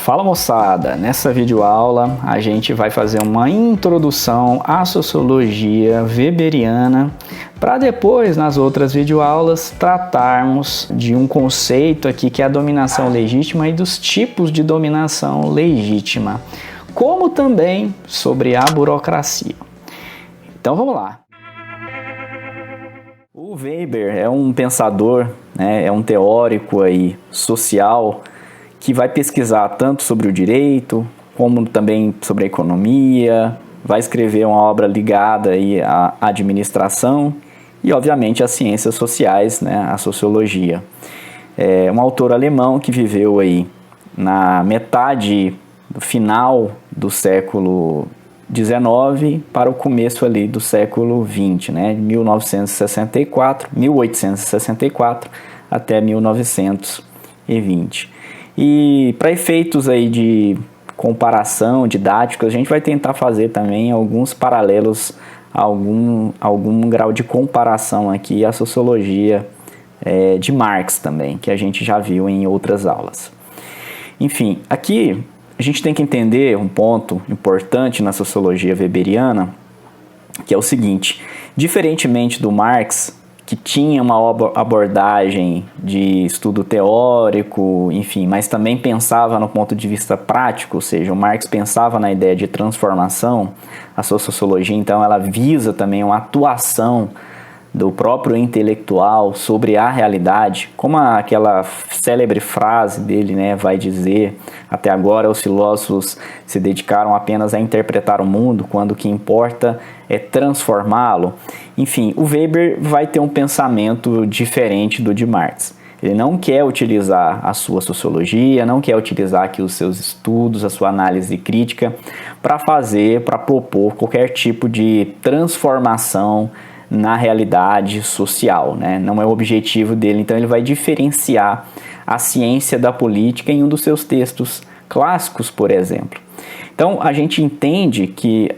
Fala moçada, nessa videoaula a gente vai fazer uma introdução à sociologia weberiana para depois nas outras videoaulas tratarmos de um conceito aqui que é a dominação legítima e dos tipos de dominação legítima, como também sobre a burocracia. Então vamos lá. O Weber é um pensador, é um teórico aí social que vai pesquisar tanto sobre o direito, como também sobre a economia, vai escrever uma obra ligada aí à administração e, obviamente, às ciências sociais, a sociologia. É um autor alemão que viveu aí na metade do final do século XIX para o começo ali do século XX, 1864 até 1920. E para efeitos aí de comparação, didáticos, a gente vai tentar fazer também alguns paralelos, algum grau de comparação aqui à sociologia de Marx também, que a gente já viu em outras aulas. Enfim, aqui a gente tem que entender um ponto importante na sociologia weberiana, que é o seguinte: diferentemente do Marx, que tinha uma abordagem de estudo teórico, enfim, mas também pensava no ponto de vista prático, ou seja, o Marx pensava na ideia de transformação, a sua sociologia, então, ela visa também uma atuação do próprio intelectual sobre a realidade, como aquela célebre frase dele, vai dizer: até agora os filósofos se dedicaram apenas a interpretar o mundo, quando o que importa é transformá-lo. Enfim, o Weber vai ter um pensamento diferente do de Marx. Ele não quer utilizar a sua sociologia, não quer utilizar aqui os seus estudos, a sua análise crítica para propor qualquer tipo de transformação na realidade social, Não é o objetivo dele, então ele vai diferenciar a ciência da política em um dos seus textos clássicos, por exemplo. Então a gente entende que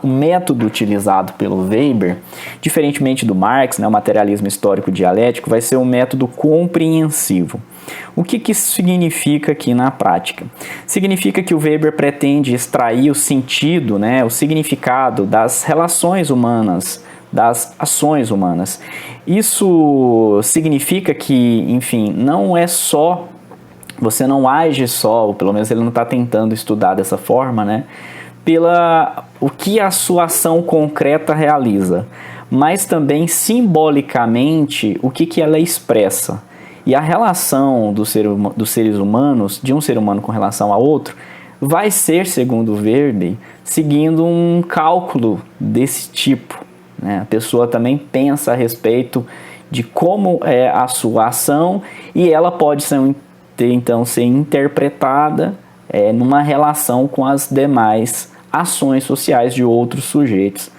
o método utilizado pelo Weber, diferentemente do Marx, o materialismo histórico dialético, vai ser um método compreensivo. O que isso significa aqui na prática? Significa que o Weber pretende extrair o sentido, o significado das relações humanas, das ações humanas. Isso significa que, enfim, não é só, você não age só, ou pelo menos ele não está tentando estudar dessa forma, pela o que a sua ação concreta realiza, mas também simbolicamente o que ela expressa. E a relação dos seres humanos, de um ser humano com relação a outro, vai ser, segundo Weber, seguindo um cálculo desse tipo. A pessoa também pensa a respeito de como é a sua ação e ela pode então ser interpretada numa relação com as demais ações sociais de outros sujeitos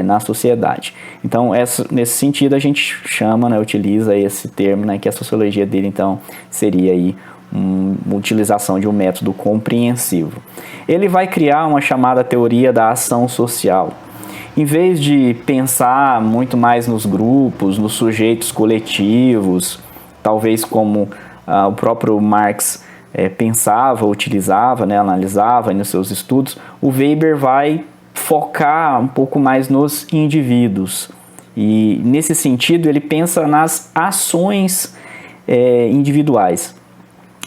na sociedade. Então, nesse sentido, a gente chama, utiliza esse termo, que a sociologia dele, então, seria aí uma utilização de um método compreensivo. Ele vai criar uma chamada teoria da ação social. Em vez de pensar muito mais nos grupos, nos sujeitos coletivos, talvez como o próprio Marx pensava, utilizava, analisava nos seus estudos, o Weber vai focar um pouco mais nos indivíduos. E, nesse sentido, ele pensa nas ações individuais.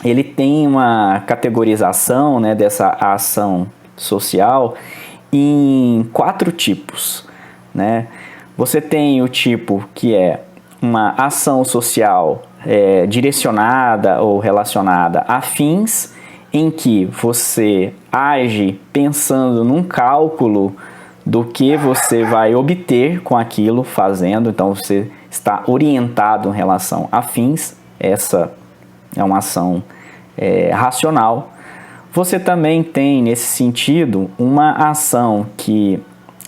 Ele tem uma categorização dessa ação social em 4 tipos. Você tem o tipo que é uma ação social direcionada ou relacionada a fins, em que você age pensando num cálculo do que você vai obter com aquilo fazendo, então você está orientado em relação a fins. Essa é uma ação racional. Você também tem, nesse sentido, uma ação que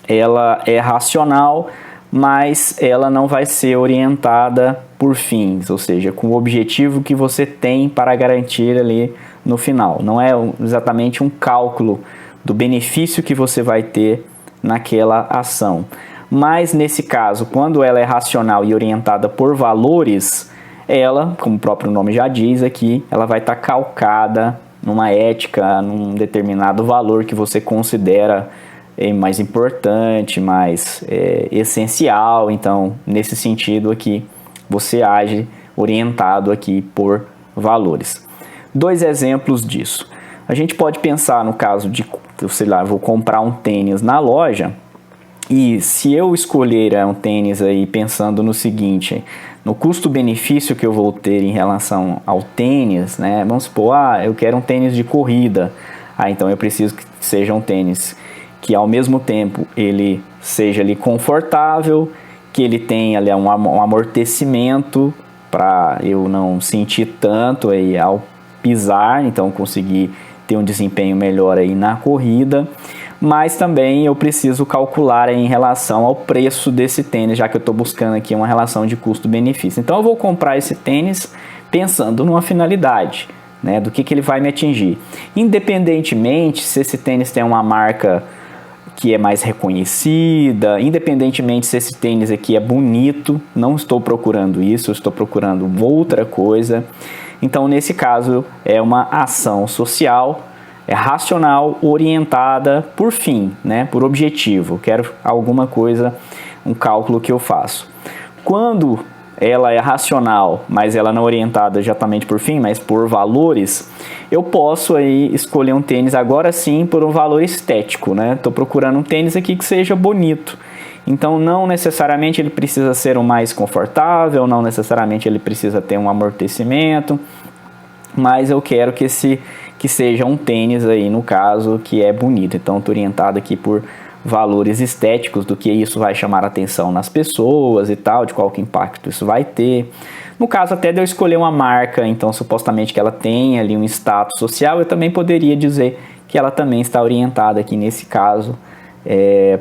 ela é racional, mas ela não vai ser orientada por fins, ou seja, com o objetivo que você tem para garantir ali no final. Não é exatamente um cálculo do benefício que você vai ter naquela ação. Mas, nesse caso, quando ela é racional e orientada por valores, ela, como o próprio nome já diz aqui, ela vai estar calcada numa ética, num determinado valor que você considera mais importante, mais essencial. Então, nesse sentido aqui, você age orientado aqui por valores. 2 exemplos disso. A gente pode pensar no caso de, sei lá, vou comprar um tênis na loja, e se eu escolher um tênis aí pensando no seguinte, no custo-benefício que eu vou ter em relação ao tênis, né? Vamos supor, eu quero um tênis de corrida. Então eu preciso que seja um tênis que ao mesmo tempo ele seja ali confortável, que ele tenha ali um amortecimento para eu não sentir tanto aí ao pisar, então conseguir ter um desempenho melhor aí na corrida. Mas também eu preciso calcular em relação ao preço desse tênis, já que eu estou buscando aqui uma relação de custo-benefício. Então eu vou comprar esse tênis pensando numa finalidade, né, do que ele vai me atingir. Independentemente se esse tênis tem uma marca que é mais reconhecida, independentemente se esse tênis aqui é bonito, não estou procurando isso, eu estou procurando outra coisa. Então nesse caso é uma ação social, é racional, orientada por fim, né, por objetivo. Quero alguma coisa, um cálculo que eu faço. Quando ela é racional, mas ela não é orientada exatamente por fim, mas por valores, eu posso aí escolher um tênis agora sim por um valor estético, né? Estou procurando um tênis aqui que seja bonito. Então não necessariamente ele precisa ser o mais confortável, não necessariamente ele precisa ter um amortecimento, mas eu quero que seja um tênis aí, no caso, que é bonito. Então estou orientado aqui por valores estéticos, do que isso vai chamar a atenção nas pessoas e tal, de qual que impacto isso vai ter. No caso até de eu escolher uma marca, então supostamente que ela tem ali um status social, eu também poderia dizer que ela também está orientada aqui nesse caso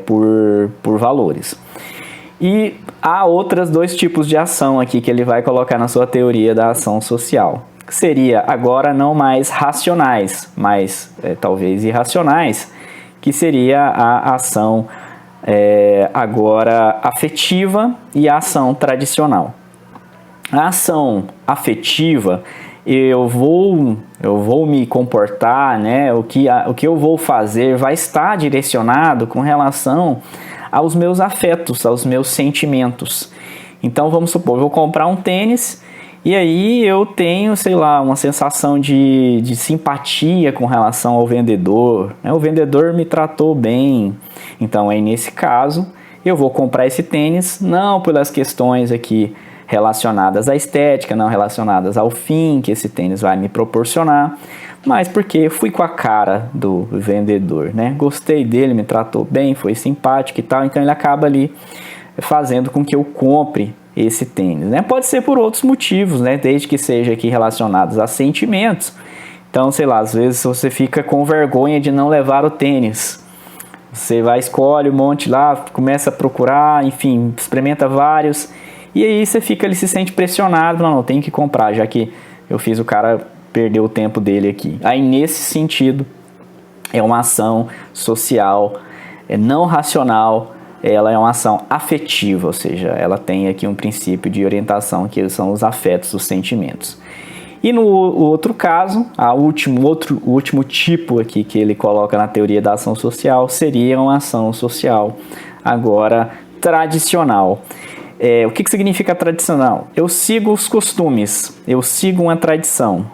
por valores. E há outros 2 tipos de ação aqui que ele vai colocar na sua teoria da ação social, que seria agora não mais racionais, mas talvez irracionais, que seria a ação agora afetiva e a ação tradicional. A ação afetiva, eu vou me comportar, né? O que eu vou fazer vai estar direcionado com relação aos meus afetos, aos meus sentimentos. Então vamos supor, eu vou comprar um tênis e aí eu tenho, sei lá, uma sensação de simpatia com relação ao vendedor, né? O vendedor me tratou bem. Então aí nesse caso eu vou comprar esse tênis não pelas questões aqui relacionadas à estética, não relacionadas ao fim que esse tênis vai me proporcionar, mas porque fui com a cara do vendedor, né? Gostei dele, me tratou bem, foi simpático e tal, então ele acaba ali fazendo com que eu compre esse tênis, né? Pode ser por outros motivos, né? Desde que seja aqui relacionados a sentimentos. Então, sei lá, às vezes você fica com vergonha de não levar o tênis. Você vai, escolhe um monte lá, começa a procurar, enfim, experimenta vários. E aí você fica, ele se sente pressionado, não, tenho que comprar, já que eu fiz o cara perder o tempo dele aqui. Aí nesse sentido, é uma ação social, não racional, ela é uma ação afetiva, ou seja, ela tem aqui um princípio de orientação que são os afetos, os sentimentos. E no outro caso, o último tipo aqui que ele coloca na teoria da ação social seria uma ação social agora tradicional. O que significa tradicional? Eu sigo os costumes, eu sigo uma tradição.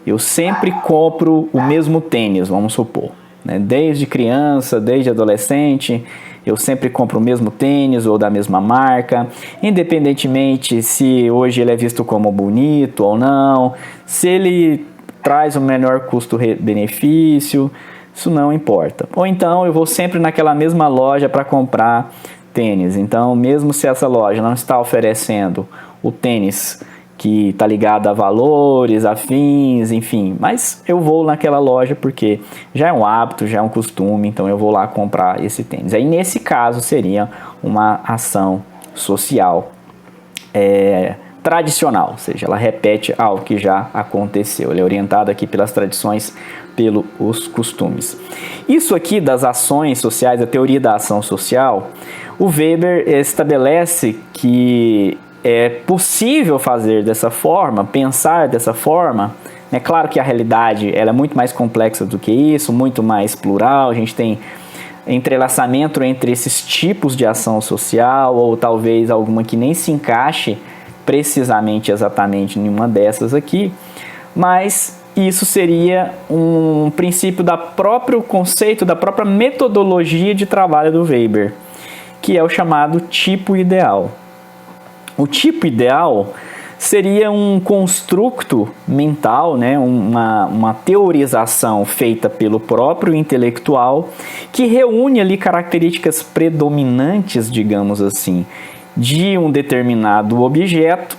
Eu sempre compro o mesmo tênis, vamos supor, né? Desde criança, desde adolescente, eu sempre compro o mesmo tênis ou da mesma marca, independentemente se hoje ele é visto como bonito ou não, se ele traz o menor custo-benefício, isso não importa. Ou então eu vou sempre naquela mesma loja para comprar tênis. Então, mesmo se essa loja não está oferecendo o tênis que está ligado a valores, afins, enfim, mas eu vou naquela loja porque já é um hábito, já é um costume, então eu vou lá comprar esse tênis. Aí nesse caso seria uma ação social tradicional, ou seja, ela repete algo que já aconteceu, ela é orientada aqui pelas tradições, pelos costumes. Isso aqui das ações sociais, a teoria da ação social, o Weber estabelece que é possível fazer dessa forma, pensar dessa forma, É claro que a realidade ela é muito mais complexa do que isso, muito mais plural, a gente tem entrelaçamento entre esses tipos de ação social, ou talvez alguma que nem se encaixe precisamente, exatamente em uma dessas aqui, mas isso seria um princípio da próprio conceito, da própria metodologia de trabalho do Weber, que é o chamado tipo ideal. O tipo ideal seria um construto mental, né, uma teorização feita pelo próprio intelectual que reúne ali características predominantes, digamos assim, de um determinado objeto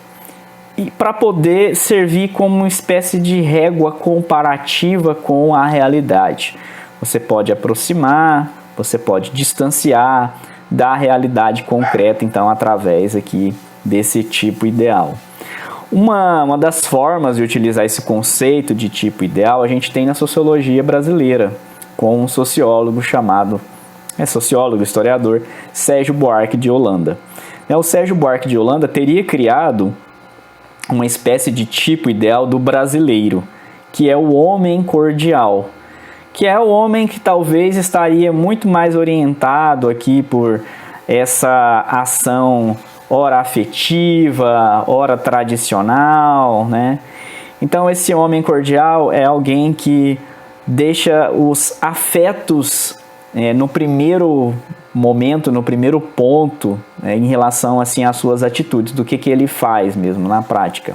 e para poder servir como uma espécie de régua comparativa com a realidade. Você pode aproximar, você pode distanciar da realidade concreta, então, através aqui desse tipo ideal. Uma das formas de utilizar esse conceito de tipo ideal a gente tem na sociologia brasileira, com um sociólogo chamado, sociólogo, historiador, Sérgio Buarque de Holanda. O Sérgio Buarque de Holanda teria criado uma espécie de tipo ideal do brasileiro, que é o homem cordial, que é o homem que talvez estaria muito mais orientado aqui por essa ação ora afetiva, ora tradicional, né? Então esse homem cordial é alguém que deixa os afetos no primeiro momento, no primeiro ponto, em relação assim às suas atitudes, do que ele faz mesmo na prática.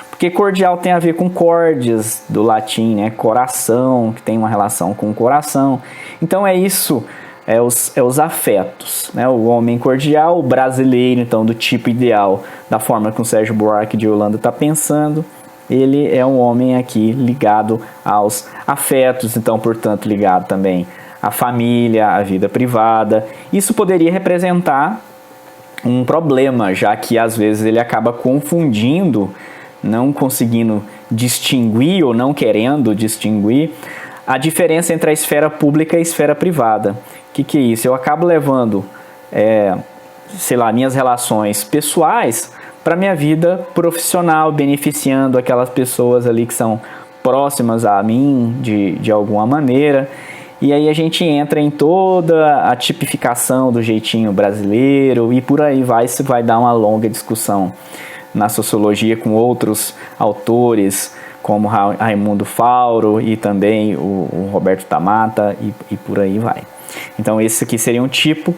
Porque cordial tem a ver com cordes, do latim, né? Coração, que tem uma relação com o coração. Então é isso. Os afetos, né? O homem cordial, o brasileiro, então, do tipo ideal, da forma que o Sérgio Buarque de Holanda está pensando, ele é um homem aqui ligado aos afetos, então, portanto, ligado também à família, à vida privada. Isso poderia representar um problema, já que às vezes ele acaba confundindo, não conseguindo distinguir ou não querendo distinguir a diferença entre a esfera pública e a esfera privada. O que é isso? Eu acabo levando, minhas relações pessoais para minha vida profissional, beneficiando aquelas pessoas ali que são próximas a mim de alguma maneira. E aí a gente entra em toda a tipificação do jeitinho brasileiro e por aí vai, isso vai dar uma longa discussão na sociologia com outros autores, como Raimundo Fauro e também o Roberto Tamata e por aí vai. Então esse aqui seria um tipo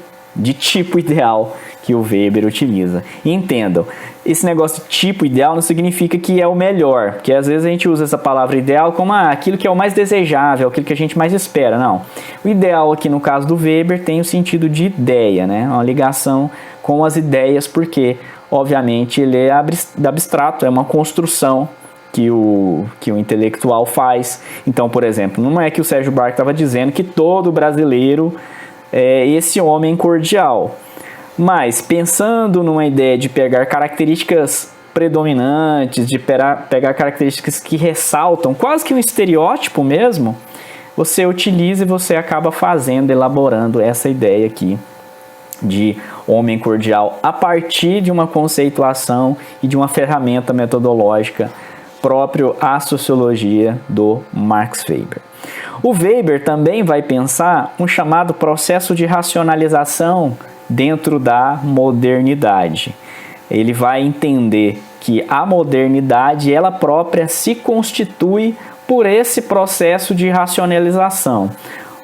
ideal que o Weber utiliza. E entendam, esse negócio de tipo ideal não significa que é o melhor, porque às vezes a gente usa essa palavra ideal como aquilo que é o mais desejável, aquilo que a gente mais espera. Não. O ideal aqui no caso do Weber tem o sentido de ideia, né? Uma ligação com as ideias, porque obviamente ele é abstrato, é uma construção que o intelectual faz. Então, por exemplo, não é que o Sérgio Buarque estava dizendo que todo brasileiro é esse homem cordial, mas pensando numa ideia de pegar características predominantes, de pegar características que ressaltam, quase que um estereótipo mesmo, você utiliza e você acaba elaborando essa ideia aqui de homem cordial a partir de uma conceituação e de uma ferramenta metodológica próprio à sociologia do Max Weber. O Weber também vai pensar um chamado processo de racionalização dentro da modernidade. Ele vai entender que a modernidade, ela própria, se constitui por esse processo de racionalização.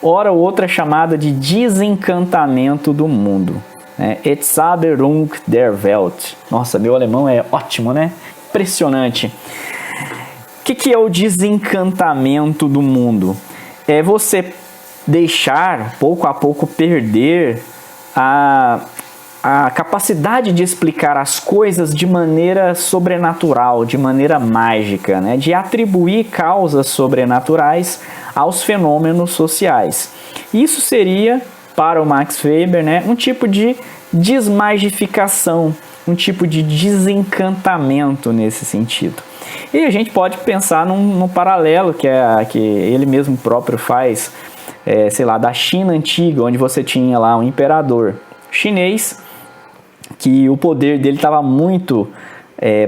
Ora, outra chamada de desencantamento do mundo. Entzauberung der Welt. Nossa, meu alemão é ótimo, né? Impressionante. O que é o desencantamento do mundo? É você deixar, pouco a pouco, perder a capacidade de explicar as coisas de maneira sobrenatural, de maneira mágica, né? De atribuir causas sobrenaturais aos fenômenos sociais. Isso seria, para o Max Weber, né, um tipo de desmagificação, um tipo de desencantamento nesse sentido. E a gente pode pensar num paralelo que ele mesmo próprio faz, da China antiga, onde você tinha lá um imperador chinês, que o poder dele estava muito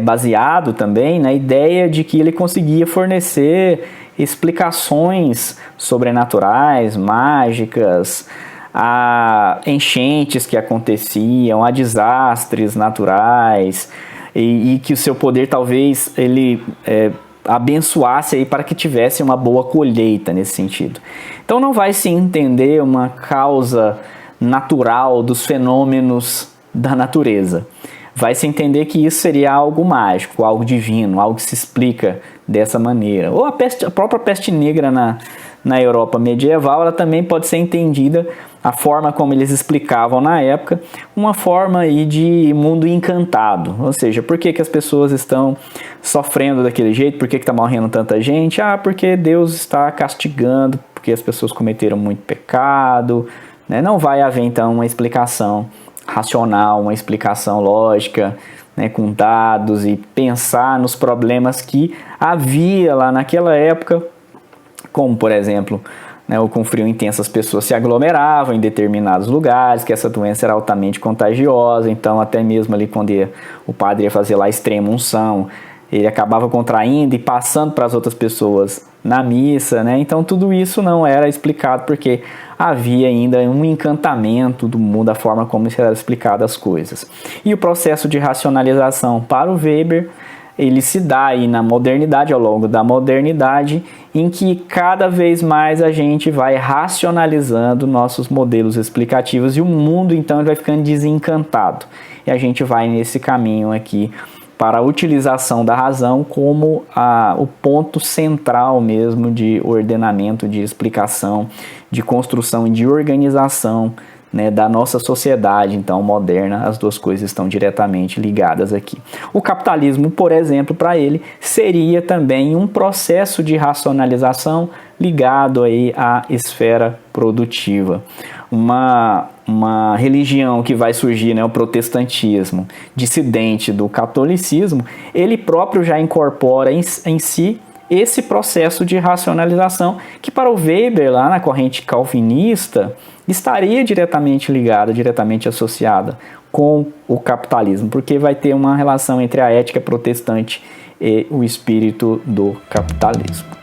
baseado também na ideia de que ele conseguia fornecer explicações sobrenaturais, mágicas, a enchentes que aconteciam, a desastres naturais, e que o seu poder talvez ele abençoasse aí para que tivesse uma boa colheita nesse sentido. Então não vai se entender uma causa natural dos fenômenos da natureza. Vai se entender que isso seria algo mágico, algo divino, algo que se explica dessa maneira. Ou a própria peste negra na Europa medieval, ela também pode ser entendida, a forma como eles explicavam na época, uma forma aí de mundo encantado. Ou seja, por que as pessoas estão sofrendo daquele jeito? Por que está morrendo tanta gente? Porque Deus está castigando, porque as pessoas cometeram muito pecado. Né? Não vai haver então uma explicação racional, uma explicação lógica, né, com dados, e pensar nos problemas que havia lá naquela época, como por exemplo, né, com frio intenso as pessoas se aglomeravam em determinados lugares, que essa doença era altamente contagiosa, então até mesmo ali quando o padre ia fazer lá a extrema unção, ele acabava contraindo e passando para as outras pessoas na missa, né? Então tudo isso não era explicado porque havia ainda um encantamento do mundo, da forma como eram explicadas as coisas. E o processo de racionalização para o Weber, ele se dá aí na modernidade, ao longo da modernidade, em que cada vez mais a gente vai racionalizando nossos modelos explicativos e o mundo então ele vai ficando desencantado. E a gente vai nesse caminho aqui para a utilização da razão como o ponto central mesmo de ordenamento, de explicação, de construção e de organização, né, da nossa sociedade então moderna. As duas coisas estão diretamente ligadas aqui. O capitalismo, por exemplo, para ele seria também um processo de racionalização ligado aí à esfera produtiva. Uma religião que vai surgir, né, o protestantismo, dissidente do catolicismo, ele próprio já incorpora em si esse processo de racionalização que para o Weber, lá na corrente calvinista, estaria diretamente ligada, diretamente associada com o capitalismo, porque vai ter uma relação entre a ética protestante e o espírito do capitalismo.